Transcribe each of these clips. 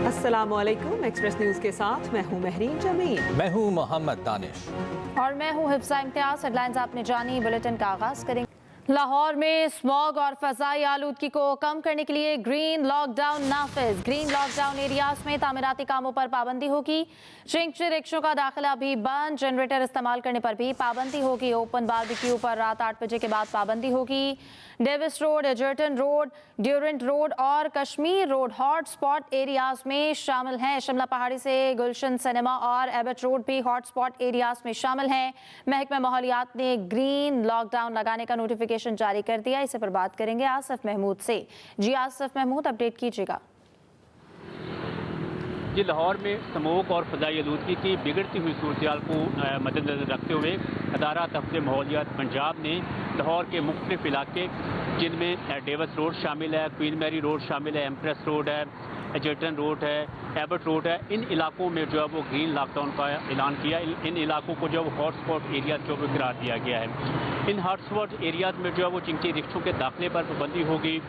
अस्सलाम वालेकुम। Express news के साथ मैं हूं महरीन जमीन। मैं हूं मोहम्मद दानिश और मैं हूं हिफ्सा इम्तियाज। हेडलाइंस आपने जानी, बुलेटिन का आगाज करेंगे। लाहौर में स्मॉग और फजाई आलूदगी को कम करने के लिए ग्रीन लॉकडाउन नाफिज। ग्रीन लॉकडाउन एरियाज में तामीराती कामों पर पाबंदी होगी। रिक्शों का दाखिला भी बंद। जनरेटर इस्तेमाल करने पर भी पाबंदी होगी। ओपन बारबेक्यू पर रात 8 बजे के बाद पाबंदी होगी। Davis road, Egerton road, Durand road और Kashmir road hot spot areas में शामिल हैं। शिमला पहाड़ी से गुलशन सिनेमा और एबट रोड भी हॉट स्पॉट एरियाज में शामिल हैं। महकमा माहौलियात ने ग्रीन लॉकडाउन लगाने का नोटिफिकेशन जारी कर दिया। इसे पर बात करेंगे आसिफ महमूद से। जी आसिफ महमूद, अपडेट कीजिएगा। जी, लाहौर में स्मोक और फजाई आलूदगी की बिगड़ती हुई सूरत को मद्देनजर रखते हुए अदारा तहफ़्फ़ुज़ माहौलियात पंजाब ने लाहौर के मुख्तलिफ इलाके, जिनमें डेविस रोड शामिल है, क्वीन मैरी रोड शामिल है, एम्प्रेस रोड है, एजर्टन रोड है, एबट रोड है, इन इलाकों में जो है वो ग्रीन लॉकडाउन का ऐलान किया। इन इलाकों को जो है हॉट स्पॉट एरिया जो भी करार दिया गया है। इन हॉट स्पॉट एरियाज में जो है वो जिनकी रिक्शों के दाखिले पर पाबंदी होगी,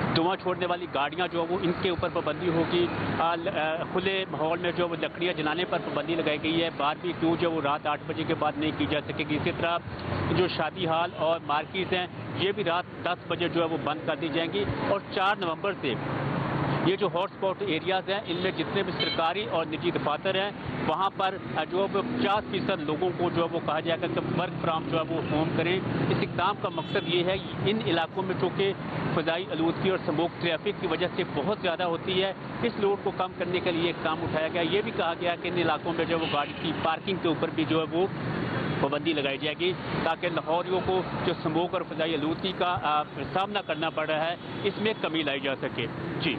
धुआं छोड़ने वाली गाड़ियां जो वो इनके ऊपर पाबंदी होगी। खुले माहौल में जो वो लकड़ियां जलाने पर पाबंदी लगाई गई है। बारबेक्यू जो वो रात 8 बजे के बाद नहीं की जा सकेगी। इसी तरह जो शादी हाल और मार्केट हैं, ये भी रात 10 बजे जो है वो बंद कर दी जाएंगी। और 4 नवंबर से ये जो हॉट स्पॉट एरियाज़ हैं, इनमें जितने भी सरकारी और निजी दफातर हैं, वहाँ पर जो 50% लोगों को जो है वो कहा जाएगा कि वर्क फ्राम जो है वो होम करें। इस इक़दाम का मकसद ये है, इन इलाकों में चूँकि फ़ज़ाई आलूदगी और स्मोक ट्रैफिक की वजह से बहुत ज़्यादा होती है, इस लोड को कम करने के लिए इक़दाम उठाया गया। ये भी कहा गया कि इन इलाकों में जो वो गाड़ी की पार्किंग के ऊपर भी जो है वो पाबंदी लगाई जाएगी, ताकि लाहौरियों को जो स्मोक और फ़ज़ाई आलूदगी का सामना करना पड़ रहा है, इसमें कमी लाई जा सके। जी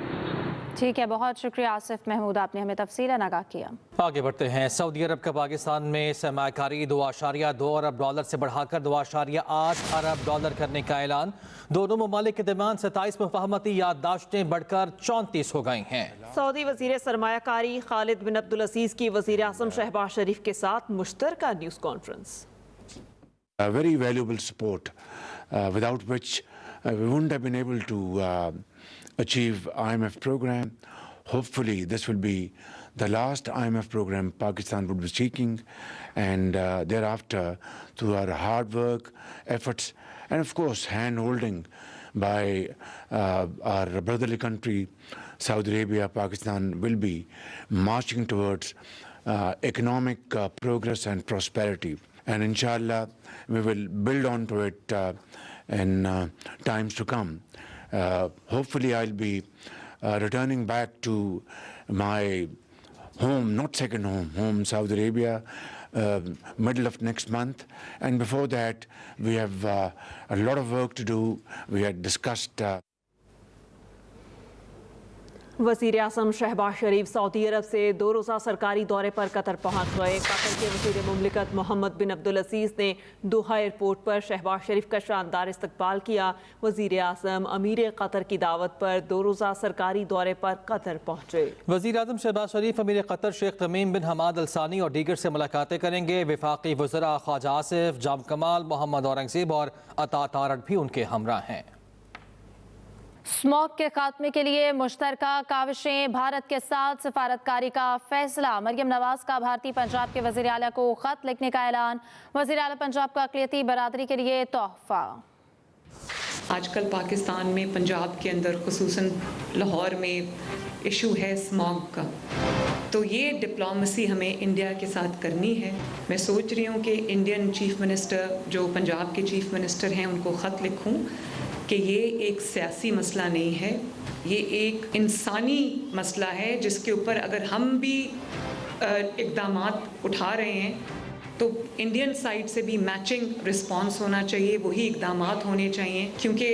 ठीक है, बहुत शुक्रिया आसिफ महमूद, आपने हमें तफसीलन आगाह किया। आगे बढ़ते हैं। सऊदी अरब का पाकिस्तान में सरमायाकारी $2.2 अरब से बढ़ाकर $2.8 अरब करने का ऐलान। दोनों ममालिक के दरमियान 27 मुफाहमती याददाश्तें बढ़कर 34 हो गई हैं। सऊदी वजीर सरमायाकारी खालिद बिन अब्दुल अजीज की वजीर आज़म शहबाज शरीफ के साथ मुश्तरका news conference. Very valuable support, without which we wouldn't have been able to achieve IMF program. Hopefully this will be the last IMF program Pakistan would be seeking, and thereafter, through our hard work, efforts, and of course hand-holding by our brotherly country Saudi Arabia, Pakistan will be marching towards economic progress and prosperity. And inshallah, we will build on to it in times to come. Hopefully, I'll be returning back to my home, not second home, Saudi Arabia, middle of next month. And before that, we have a lot of work to do. We had discussed वज़ीर आज़म शहबाज शरीफ Saudi अरब से 2 रोज़ा सरकारी दौरे पर Qatar पहुँच गए। Qatar के वज़ीर मुमलिकत मोहम्मद बिन अब्दुल अजीज़ ने दोहा एयरपोर्ट पर शहबाज शरीफ का शानदार इस्तकबाल किया। वज़ीर आज़म अमीर कतर की दावत पर 2 रोज़ा सरकारी दौरे पर कतर पहुँचे। वज़ीर आज़म शहबाज शरीफ अमीर कतर शेख तमीम बिन हमाद अल सानी और दीगर से मुलाकातें करेंगे। वफाकी वज़रा ख्वाजा आसिफ, जाम कमाल, मोहम्मद औरंगज़ेब और अता तारड़ भी उनके हमरा हैं। स्मॉग के खात्मे के लिए मुश्तरका काविशें, भारत के साथ सिफारतकारी का फैसला। मरियम नवाज का भारतीय पंजाब के वज़ीर आला को खत लिखने का ऐलान। वज़ीर आला पंजाब का अक़लियती बरादरी के लिए तोहफा। आजकल पाकिस्तान में पंजाब के अंदर खुसूसन लाहौर में इशू है स्मॉग का, तो ये डिप्लोमेसी हमें इंडिया के साथ करनी है। मैं सोच रही हूँ कि इंडियन चीफ मिनिस्टर जो पंजाब के चीफ मिनिस्टर हैं उनको ख़त लिखूँ कि ये एक सियासी मसला नहीं है, ये एक इंसानी मसला है, जिसके ऊपर अगर हम भी इक़दामात उठा रहे हैं तो इंडियन साइड से भी मैचिंग रिस्पांस होना चाहिए, वही इक़दामात होने चाहिए। क्योंकि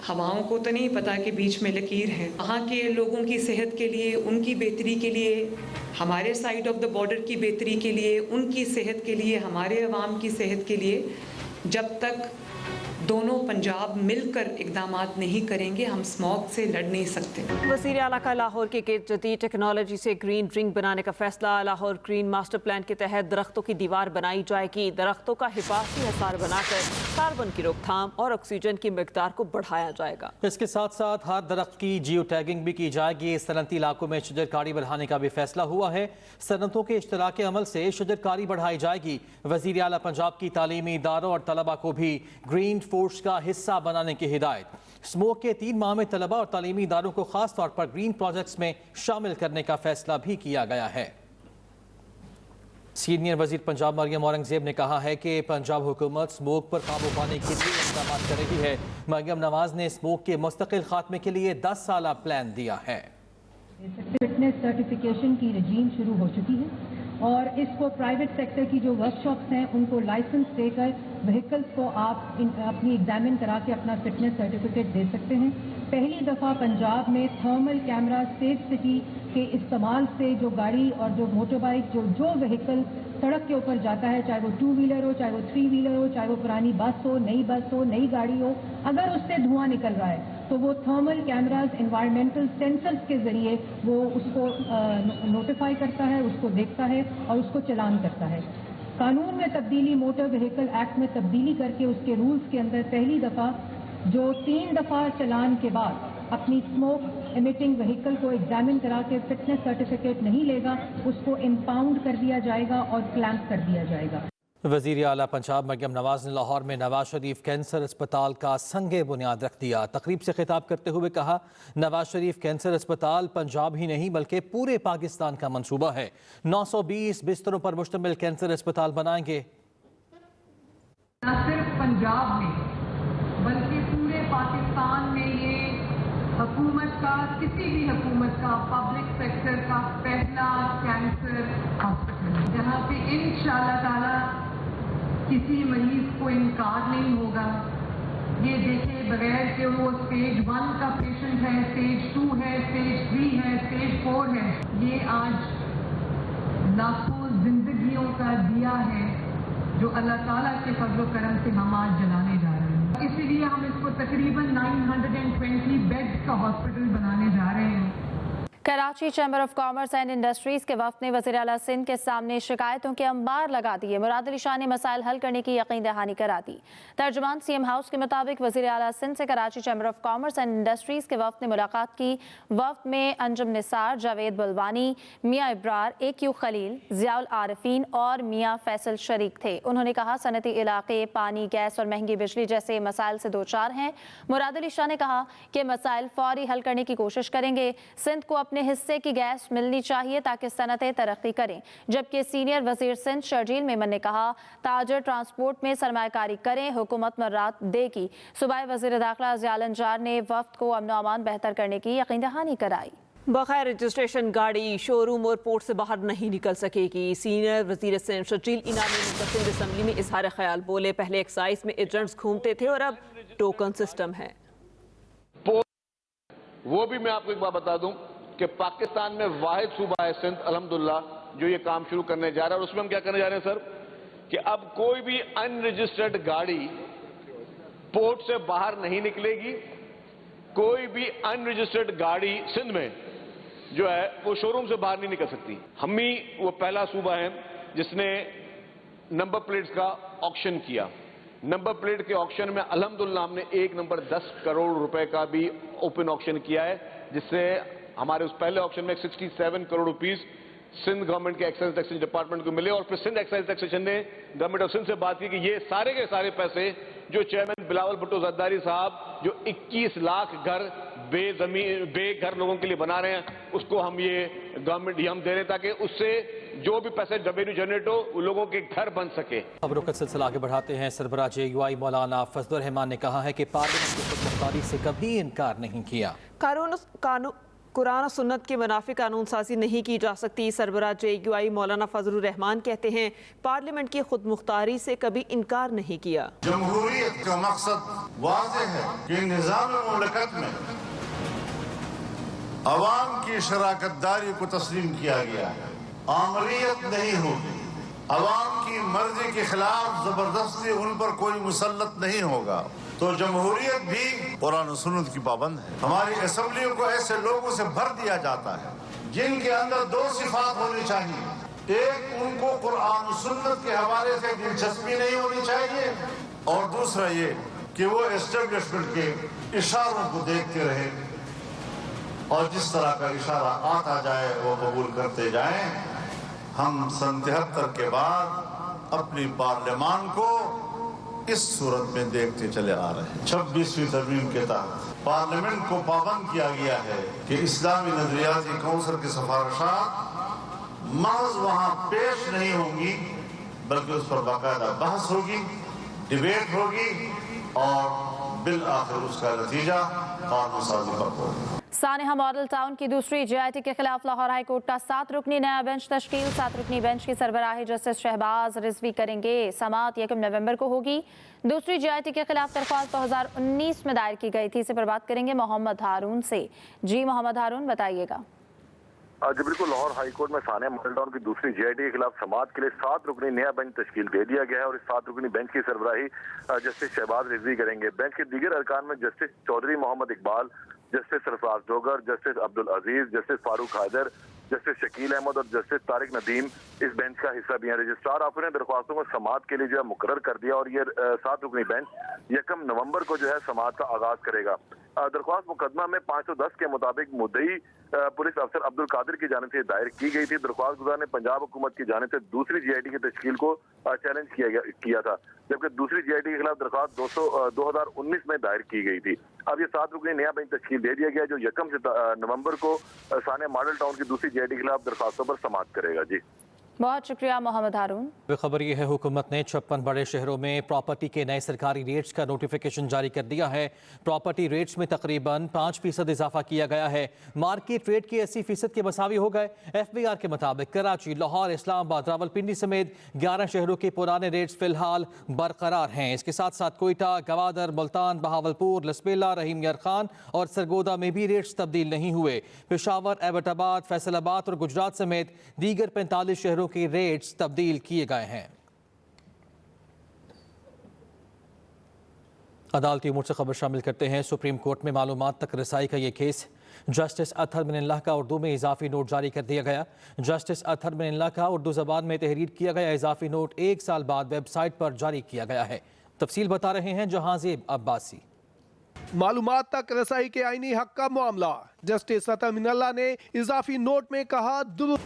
हवाओं को तो नहीं पता कि बीच में लकीर है। वहाँ के लोगों की सेहत के लिए, उनकी बेहतरी के लिए, हमारे साइड ऑफ द बॉर्डर की बेहतरी के लिए, उनकी सेहत के लिए, हमारे अवाम की सेहत के लिए, जब तक दोनों पंजाब मिलकर इकदामात नहीं करेंगे हम स्मॉग से लड़ नहीं सकते। वज़ीर आला का लाहौर के गिर्द जदीद टेक्नोलॉजी से ग्रीन रिंग बनाने का फैसला। लाहौर ग्रीन मास्टर प्लान के तहत दरख्तों की दीवार बनाई जाएगी। दरख्तों का हिफाजती हिसार बनाकर कार्बन की रोकथाम और ऑक्सीजन की मिकदार को बढ़ाया जाएगा। इसके साथ साथ हर दरख्त की जियो टैगिंग भी की जाएगी। सनती इलाकों में शजरकारी बढ़ाने का भी फैसला हुआ है। सनतों के इश्तराक अमल से शजरकारी बढ़ाई जाएगी। वज़ीर आला पंजाब की तालीमी इदारों और तलबा को भी ग्रीन फोर्स का हिस्सा बनाने की हिदायत। स्मोक के 3 माह में तलबा और तालीमी इदारों को खास तौर पर ग्रीन प्रोजेक्ट्स में शामिल करने का फैसला भी किया गया है। सीनियर वजीर पंजाब मरियम औरंगजेब ने कहा है कि पंजाब हुकूमत स्मोक पर काबू पाने के लिए इक़दाम कर रही है। मरियम नवाज ने स्मोक के मुस्तकिल खात्मे के लिए 10 साला प्लान दिया है। फिटनेस सर्टिफिकेशन की रजीम शुरू हो चुकी है और इसको प्राइवेट सेक्टर की जो वर्कशॉप्स हैं उनको लाइसेंस देकर व्हीकल्स को आप अपनी एग्जामिन करा के अपना फिटनेस सर्टिफिकेट दे सकते हैं। पहली दफ़ा पंजाब में थर्मल कैमरा सेफ सिटी के इस्तेमाल से जो गाड़ी और जो मोटर बाइक जो व्हीकल सड़क के ऊपर जाता है, चाहे वो 2 व्हीलर हो, चाहे वो 3 व्हीलर हो, चाहे वो पुरानी बस हो, नई गाड़ी हो, अगर उससे धुआं निकल रहा है तो वो थर्मल कैमराज एनवायरमेंटल सेंसर्स के जरिए वो उसको नोटिफाई करता है, उसको देखता है और उसको चालान करता है। कानून में तब्दीली, मोटर व्हीकल एक्ट में तब्दीली करके उसके रूल्स के अंदर पहली दफ़ा जो 3 दफ़ा चालान के बाद अपनी स्मोक एमिटिंग व्हीकल को एग्जामिन करा के फिटनेस सर्टिफिकेट नहीं लेगा उसको इम्पाउंड कर दिया जाएगा और क्लैंप कर दिया जाएगा। वज़ीर आला पंजाब मरियम नवाज ने लाहौर में नवाज शरीफ कैंसर अस्पताल का संगे बुनियाद रख दिया। तकरीब से खिताब करते हुए कहा, नवाज शरीफ कैंसर अस्पताल पंजाब ही नहीं बल्कि पूरे पाकिस्तान का मंसूबा है। 920 बिस्तरों पर मुश्तमिल कैंसर अस्पताल बनाएंगे। न सिर्फ पंजाब में बल्कि पूरे पाकिस्तान में ये हुकूमत का, किसी भी हुकूमत का, पब्लिक सेक्टर का पहला कैंसर हॉस्पिटल जहाँ पे इंशाअल्लाह ताला किसी मरीज को इनकार नहीं होगा। ये देखे बगैर कि वो स्टेज 1 का पेशेंट है, स्टेज 2 है, स्टेज 3 है, स्टेज 4 है, ये आज लाखों जिंदगियों का दिया है जो अल्लाह ताला के फजल करम से हम आज जलाने जा रहे हैं। इसीलिए हम इसको तकरीबन 920 बेड्स का हॉस्पिटल बनाने जा रहे हैं। Karachi chamber of commerce and industries के वफ्द ने वज़ीर आला सिंध के सामने शिकायतों के अंबार लगा दिए। मुराद अली शाह ने मसाइल हल करने की यकीन दहानी करा दी। तर्जुमान सीएम हाउस के मुताबिक वज़ीर आला सिंध से Karachi chamber of commerce and industries के वफ्द ने मुलाकात की। वफ्द में अंजुम निसार, जावेद बुलवानी, मियाँ इब्रार, AQ खलील, ज़ियाउल आरिफीन और मियाँ फैसल शरीक थे। उन्होंने कहा, सनती इलाके पानी, गैस और महंगी बिजली जैसे मसाइल से 2-4 हैं। मुराद अली शाह ने कहा कि मसाइल फौरी हल करने की कोशिश करेंगे। सिंध को अपने हिस्से की गैस मिलनी चाहिए ताकि सनतें तरक्की करें। जबकि सीनियर वजीर सिंध शर्जील मेमन ने कहा, ताजर ट्रांसपोर्ट में सरमायाकारी करें, हुकूमत मर्रात देगी। सूबाई वजीर दाखिला ज़ियाल अंजार ने वफ्द को अमन व अमान बेहतर करने की यकीन दहानी कराई। बगैर रजिस्ट्रेशन गाड़ी शोरूम और पोर्ट से बाहर नहीं निकल सकेगी। सीनियर वजीर सिंध शर्जील इनामी ने सिंध असम्बली में इजहार ख्याल बोले, पहले एक्साइज में एजेंट्स घूमते थे और अब टोकन सिस्टम है। वो भी मैं आपको एक बात बता दूं कि पाकिस्तान में वाहिद सूबा है सिंध अल्हम्दुलिल्लाह जो ये काम शुरू करने जा रहा है। और उसमें हम क्या करने जा रहे हैं सर कि अब कोई भी अनरजिस्टर्ड गाड़ी पोर्ट से बाहर नहीं निकलेगी। कोई भी अनरजिस्टर्ड गाड़ी सिंध में जो है वो शोरूम से बाहर नहीं निकल सकती। हम ही वो पहला सूबा है जिसने नंबर प्लेट्स का ऑक्शन किया। नंबर प्लेट के ऑक्शन में अल्हम्दुलिल्लाह हमने 1 नंबर 10 करोड़ रुपए का भी ओपन ऑक्शन किया है, जिससे हमारे उस पहले ऑक्शन में 67 करोड़ रुपीस सिंध गवर्नमेंट के एक्साइज टैक्सेशन डिपार्टमेंट को मिले। और फिर सिंध एक्साइज टैक्सेशन ने गवर्नमेंट ऑफ सिंध से बात की कि ये सारे के सारे पैसे जो चेयरमैन बिलावल भुट्टो जरदारी साहब जो 21 लाख घर बेघर लोगों के लिए बना रहे हैं, उसको हम ये गवर्नमेंट हम दे रहे हैं ताकि उससे जो भी पैसे रेवेन्यू जनरेट हो वो लोगों के घर बन सके। खबरों का सिलसिला आगे बढ़ाते हैं। सरबराह JUI मौलाना फजलुर रहमान ने कहा है कि पार्लियामेंट की खुदमुख्तारी से कभी इनकार नहीं किया। कुरान और सुन्नत के मुनाफिक कानून साजी नहीं की जा सकती। सरबराह JUI मौलाना फजलुर रहमान कहते हैं, पार्लियामेंट की खुदमुख्तारी से कभी इनकार नहीं किया। जमहूरियत का मकसद वाज़ेह है कि निज़ाम मुमलकत में अवाम की शराकतदारी को तस्लीम किया गया है। आमरीत नहीं होगी, अवाम की मर्जी के खिलाफ जबरदस्ती उन पर कोई मुसल्लत नहीं होगा। तो जमहूरियत भी कुरान और सुन्नत की पाबंद है। हमारी असेंबलियों को ऐसे लोगों से भर दिया जाता है जिनके अंदर दो सिफात होनी चाहिए। एक, उनको कुरान और सुन्नत के हवाले से दिलचस्पी नहीं होनी चाहिए, और दूसरा ये कि वो एस्टेब्लिशमेंट के इशारों को देखते रहे और जिस तरह का इशारा आता जाए वो कबूल करते जाएं। हम सन 73 के बाद अपनी पार्लियामान को इस सूरत में देखते चले आ रहे हैं। 26वीं तरमीम के तहत पार्लियामेंट को पाबंद किया गया है कि इस्लामी नजरियाती कौंसिल की सिफारिशात महज वहाँ पेश नहीं होंगी, बल्कि उस पर बाकायदा बहस होगी, डिबेट होगी और बिल आखिर उसका नतीजा कानून साजी पर होगा। सानेहा मॉडल टाउन की दूसरी JIT के खिलाफ लाहौर हाई कोर्ट का 7 रुकनी नया बेंच तश्कील। 7 रुकनी बेंच की सरबराही जस्टिस शहबाज रिजवी करेंगे। समाअत 1 नवंबर को होगी। दूसरी JIT के खिलाफ दरख्वास्त 2019 में दायर की गई थी। इसे पर बात करेंगे मोहम्मद हारून से। जी मोहम्मद हारून, बताइएगा। जी बिल्कुल, लाहौर हाई कोर्ट में सानिया मॉडल टाउन की दूसरी JIT के खिलाफ समाअत के लिए 7 रुकनी नया बेंच तश्कील दे दिया गया है और इस 7 रुकनी बेंच की सरबराही जस्टिस शहबाज रिजवी करेंगे। बेंच के दीगर अरकान में justice Chaudhry Mohammad Iqbal, justice Sarfraz Dogar, justice Abdul Aziz, justice Farooq Haider, justice Shakeel Ahmed और जस्टिस तारिक नदीम इस बेंच का हिस्सा भी हैं। रजिस्ट्रार ऑफिस ने दरख्वास्तों को समाअत के लिए जो है मुकर्रर कर दिया और ये 7 रुकनी बेंच 1 नवंबर को जो है समाअत का आगाज करेगा। दरख्वास्त मुकदमा में 510 के मुताबिक मुद्दई पुलिस अफसर अब्दुल कादिर की जानिब से दायर की गई थी। दरख्वास्त गुजार ने पंजाब हुकूमत की जानिब से दूसरी JIT की तश्कील को चैलेंज किया था, जबकि दूसरी JIT के खिलाफ दरख्वास्त 2019 में दायर की गई थी। अब ये 7 रुकनी नया बेंच तश्कील दे दिया गया जो 1 नवंबर को सानिया मॉडल टाउन की दूसरी JIT के खिलाफ दरख्वास्तों पर समाअत करेगा। जी बहुत शुक्रिया मोहम्मद हारून। खबर ये है, हुकूमत ने 56 बड़े शहरों में प्रॉपर्टी के नए सरकारी रेट्स का नोटिफिकेशन जारी कर दिया है। प्रॉपर्टी रेट्स में तकरीबन 5% इजाफा किया गया है। मार्केट रेट के 80% के मसावी हो गए। FBR के मुताबिक कराची, लाहौर, इस्लामाबाद, रावलपिंडी समेत 11 शहरों के पुराने रेट्स फिलहाल बरकरार हैं। इसके साथ साथ कोयटा, गवादर, मुल्तान, बहावलपुर, लसबेला, रहीम यार खान और सरगोदा में भी रेट्स तब्दील नहीं हुए। पेशावर, एबटाबाद, फैसलाबाद और गुजरात समेत दीगर 45 शहरों के रेट्स तब्दील किए गए हैं। अदालती उमूर से खबर शामिल करते हैं। सुप्रीम कोर्ट में मालूमात तक रसाई का ये केस। जस्टिस अतहर मिनल्लाह का उर्दू में इजाफी नोट जारी कर दिया गया। जस्टिस अतहर मिनल्लाह का उर्दू ज़बान में तहरीर किया गया इजाफी नोट 1 साल बाद वेबसाइट पर जारी किया गया है। तफसील बता रहे हैं जहांज़ेब अब्बासी। मालूमात तक रसाई के आईनी हक का मामला। जस्टिस अतहर मिनल्लाह ने इजाफी नोट में कहा,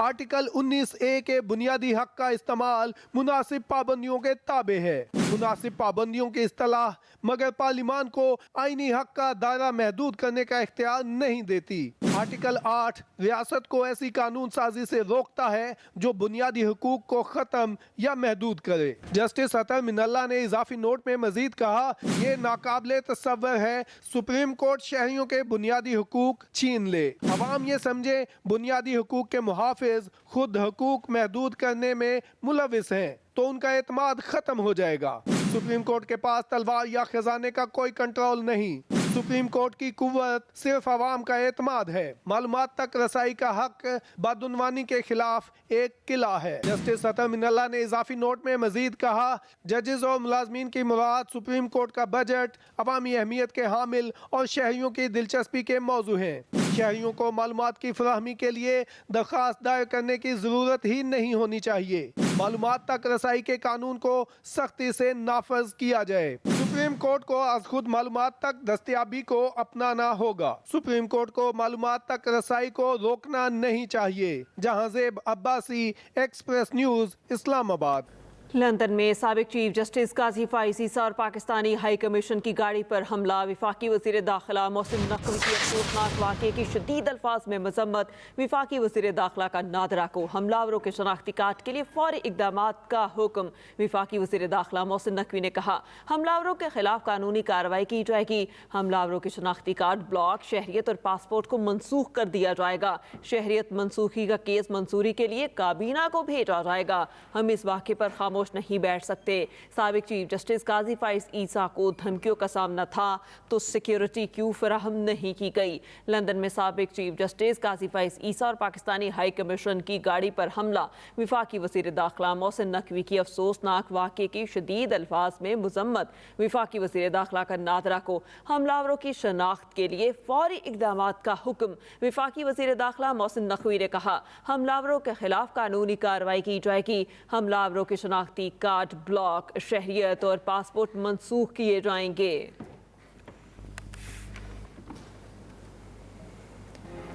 आर्टिकल 19A के बुनियादी हक का इस्तेमाल मुनासिब पाबंदियों के ताबे है। मुनासिब पाबंदियों की इस्तेलाह मगर पार्लिमान को आईनी हक का दायरा महदूद करने का इख्तियार नहीं देती। आर्टिकल 8 रियासत को ऐसी कानून साजी से रोकता है जो बुनियादी हुकूक को खत्म या महदूद करे। जस्टिस अतहर मिनल्लाह ने इजाफी नोट में मजीद कहा, ये नाकाबिले तसव्वुर है सुप्रीम कोर्ट शहरियों के बुनियादी हुकूक छीन ले। अवाम ये समझे बुनियादी हुकूक के मुहाफिज खुद हुकूक महदूद करने में मुलविस हैं तो उनका एतमाद खत्म हो जाएगा। सुप्रीम कोर्ट के पास तलवार या खजाने का कोई कंट्रोल नहीं। सुप्रीम कोर्ट की कुव्वत सिर्फ अवाम का एतमाद है। मालूमात तक रसाई का हक बदउनवानी के खिलाफ एक किला है। जस्टिस अतहर मिनल्लाह ने इजाफी नोट में मजीद कहा, जजेस और मुलाजमीन की मुराद सुप्रीम कोर्ट का बजट अवामी अहमियत के हामिल और शहरियों की दिलचस्पी के मौजू हैं। शहरियों को मालूमात की फराहमी के लिए दरख्वास्त दायर करने की जरूरत ही नहीं होनी चाहिए। मालूमात तक रसाई के कानून को सख्ती से नाफज किया जाए। सुप्रीम कोर्ट को आज खुद मालूमात तक दस्तयाबी को अपनाना होगा। सुप्रीम कोर्ट को मालूमात तक रसाई को रोकना नहीं चाहिए। Jahanzeb Abbasi, Express News, Islamabad. London में साबिक चीफ जस्टिस काजी फाइज़ ईसा और पाकिस्तानी हाई कमीशन की गाड़ी पर हमला। वफाकी वज़ीर दाखिला मोहसिन नकवी की अफसोसनाक वाक़े की शदीद अल्फाज में मजम्मत। वफाकी वज़ीर दाखिला का नादरा को हमलावरों के शनाख्ती कार्ड के लिए फौरी इक़दामात का हुक्म। वफाकी वज़ीर दाखिला मोहसिन नकवी ने कहा, हमलावरों के खिलाफ कानूनी कार्रवाई की जाएगी। हमलावरों के शनाख्ती कार्ड, ब्लॉक, शहरियत और पासपोर्ट को मनसूख कर दिया जाएगा। शहरियत मनसूखी का केस मंसूरी के लिए काबीना को भेजा जाएगा। हम इस वाक़े पर खामोश खामोश नहीं बैठ सकते। साबिक चीफ जस्टिस काजी फाइज ईसा को धमकियों का सामना था तो सिक्योरिटी क्यों फराहम नहीं की गई। लंदन में साबिक चीफ जस्टिस काजी फाइज ईसा और पाकिस्तानी हाई कमीशन की गाड़ी पर हमला। विफाकी वज़ीर दाखिला मोहसिन नकवी की अफसोसनाक वाक़े की शदीद अल्फाज में मजम्मत। विफाकी वज़ीर दाखिला का नादरा को हमलावरों की शनाख्त के लिए फौरी इक़दामात का हुक्म। विफाकी वज़ीर दाखिला मोहसिन नकवी ने कहा, हमलावरों के खिलाफ कानूनी कार्रवाई की जाएगी। हमलावरों के शनाख्ती कार्ड, ब्लॉक, शहरियत और पासपोर्ट मनसूख किए जाएंगे।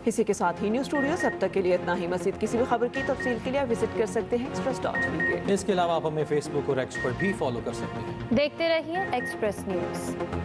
इसी के साथ ही न्यूज़ स्टूडियो से अब तक के लिए इतना ही। मज़ीद किसी भी खबर की तफसील के लिए आप विजिट कर सकते हैं express.tv। इसके अलावा आप हमें फेसबुक और एक्स पर भी फॉलो कर सकते हैं। देखते रहिए एक्सप्रेस न्यूज़।